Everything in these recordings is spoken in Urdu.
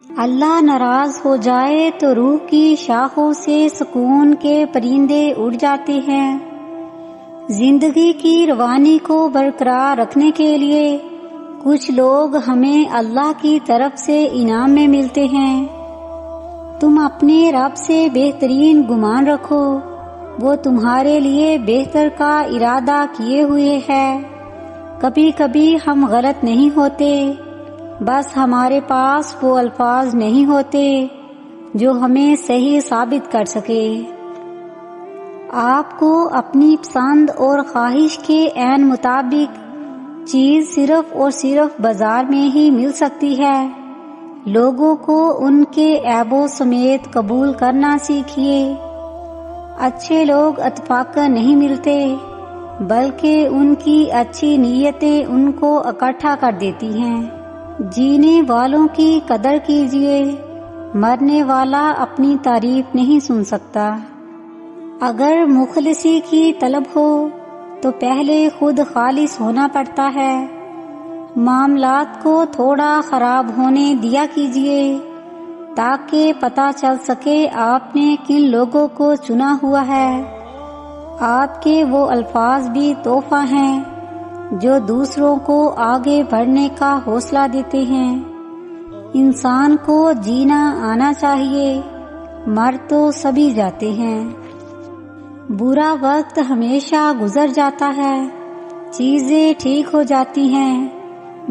اللہ ناراض ہو جائے تو روح کی شاخوں سے سکون کے پرندے اڑ جاتے ہیں۔ زندگی کی روانی کو برقرار رکھنے کے لیے کچھ لوگ ہمیں اللہ کی طرف سے انعام میں ملتے ہیں۔ تم اپنے رب سے بہترین گمان رکھو، وہ تمہارے لیے بہتر کا ارادہ کیے ہوئے ہے۔ کبھی کبھی ہم غلط نہیں ہوتے، بس ہمارے پاس وہ الفاظ نہیں ہوتے جو ہمیں صحیح ثابت کر سکے۔ آپ کو اپنی پسند اور خواہش کے عین مطابق چیز صرف اور صرف بازار میں ہی مل سکتی ہے۔ لوگوں کو ان کے عیبوں سمیت قبول کرنا سیکھیے۔ اچھے لوگ اتفاقاً نہیں ملتے، بلکہ ان کی اچھی نیتیں ان کو اکٹھا کر دیتی ہیں۔ جینے والوں کی قدر کیجیے، مرنے والا اپنی تعریف نہیں سن سکتا۔ اگر مخلصی کی طلب ہو تو پہلے خود خالص ہونا پڑتا ہے۔ معاملات کو تھوڑا خراب ہونے دیا کیجیے تاکہ پتہ چل سکے آپ نے کن لوگوں کو چنا ہوا ہے۔ آپ کے وہ الفاظ بھی تحفہ ہیں جو دوسروں کو آگے بڑھنے کا حوصلہ دیتے ہیں۔ انسان کو جینا آنا چاہیے، مر تو سبھی جاتے ہیں۔ برا وقت ہمیشہ گزر جاتا ہے، چیزیں ٹھیک ہو جاتی ہیں،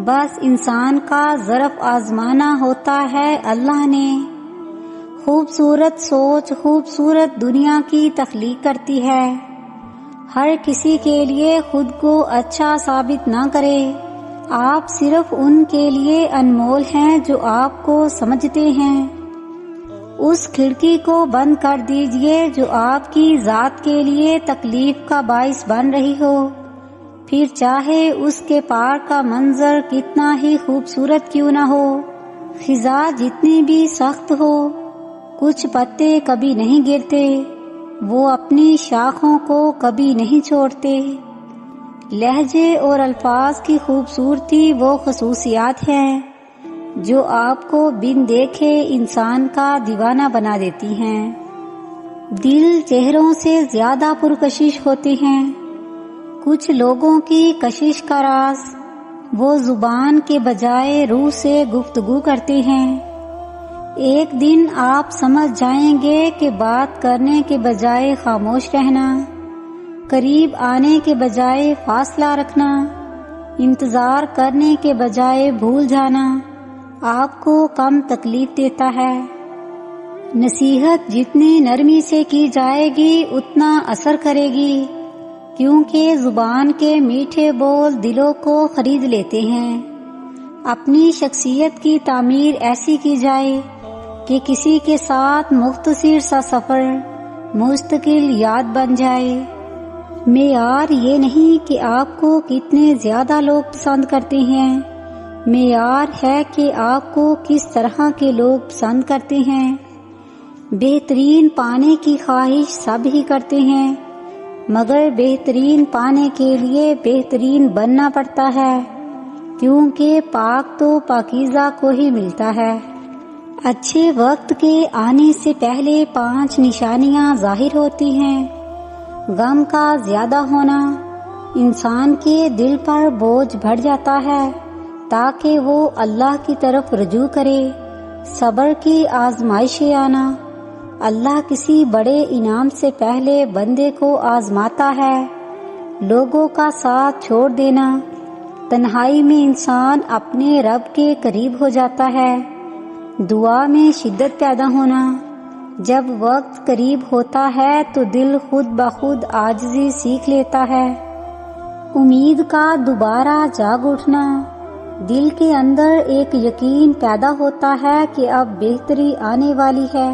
بس انسان کا ظرف آزمانا ہوتا ہے اللہ نے۔ خوبصورت سوچ خوبصورت دنیا کی تخلیق کرتی ہے۔ ہر کسی کے لیے خود کو اچھا ثابت نہ کرے، آپ صرف ان کے لیے انمول ہیں جو آپ کو سمجھتے ہیں۔ اس کھڑکی کو بند کر دیجئے جو آپ کی ذات کے لیے تکلیف کا باعث بن رہی ہو، پھر چاہے اس کے پار کا منظر کتنا ہی خوبصورت کیوں نہ ہو، خزاں جتنی بھی سخت ہو، کچھ پتے کبھی نہیں گرتے، وہ اپنی شاخوں کو کبھی نہیں چھوڑتے۔ لہجے اور الفاظ کی خوبصورتی وہ خصوصیات ہیں جو آپ کو بن دیکھے انسان کا دیوانہ بنا دیتی ہیں۔ دل چہروں سے زیادہ پرکشش ہوتے ہیں۔ کچھ لوگوں کی کشش کا راز وہ زبان کے بجائے روح سے گفتگو کرتے ہیں۔ ایک دن آپ سمجھ جائیں گے کہ بات کرنے کے بجائے خاموش رہنا، قریب آنے کے بجائے فاصلہ رکھنا، انتظار کرنے کے بجائے بھول جانا آپ کو کم تکلیف دیتا ہے۔ نصیحت جتنی نرمی سے کی جائے گی اتنا اثر کرے گی، کیونکہ زبان کے میٹھے بول دلوں کو خرید لیتے ہیں۔ اپنی شخصیت کی تعمیر ایسی کی جائے کہ کسی کے ساتھ مختصر سا سفر مستقل یاد بن جائے۔ معیار یہ نہیں کہ آپ کو کتنے زیادہ لوگ پسند کرتے ہیں، معیار ہے کہ آپ کو کس طرح کے لوگ پسند کرتے ہیں۔ بہترین پانے کی خواہش سب ہی کرتے ہیں، مگر بہترین پانے کے لیے بہترین بننا پڑتا ہے، کیونکہ پاک تو پاکیزہ کو ہی ملتا ہے۔ اچھے وقت کے آنے سے پہلے 5 نشانیاں ظاہر ہوتی ہیں۔ غم کا زیادہ ہونا، انسان کے دل پر بوجھ بڑھ جاتا ہے تاکہ وہ اللہ کی طرف رجوع کرے۔ صبر کی آزمائشیں آنا، اللہ کسی بڑے انعام سے پہلے بندے کو آزماتا ہے۔ لوگوں کا ساتھ چھوڑ دینا، تنہائی میں انسان اپنے رب کے قریب ہو جاتا ہے۔ دعا میں شدت پیدا ہونا، جب وقت قریب ہوتا ہے تو دل خود بخود عاجزی سیکھ لیتا ہے۔ امید کا دوبارہ جاگ اٹھنا، دل کے اندر ایک یقین پیدا ہوتا ہے کہ اب بہتری آنے والی ہے۔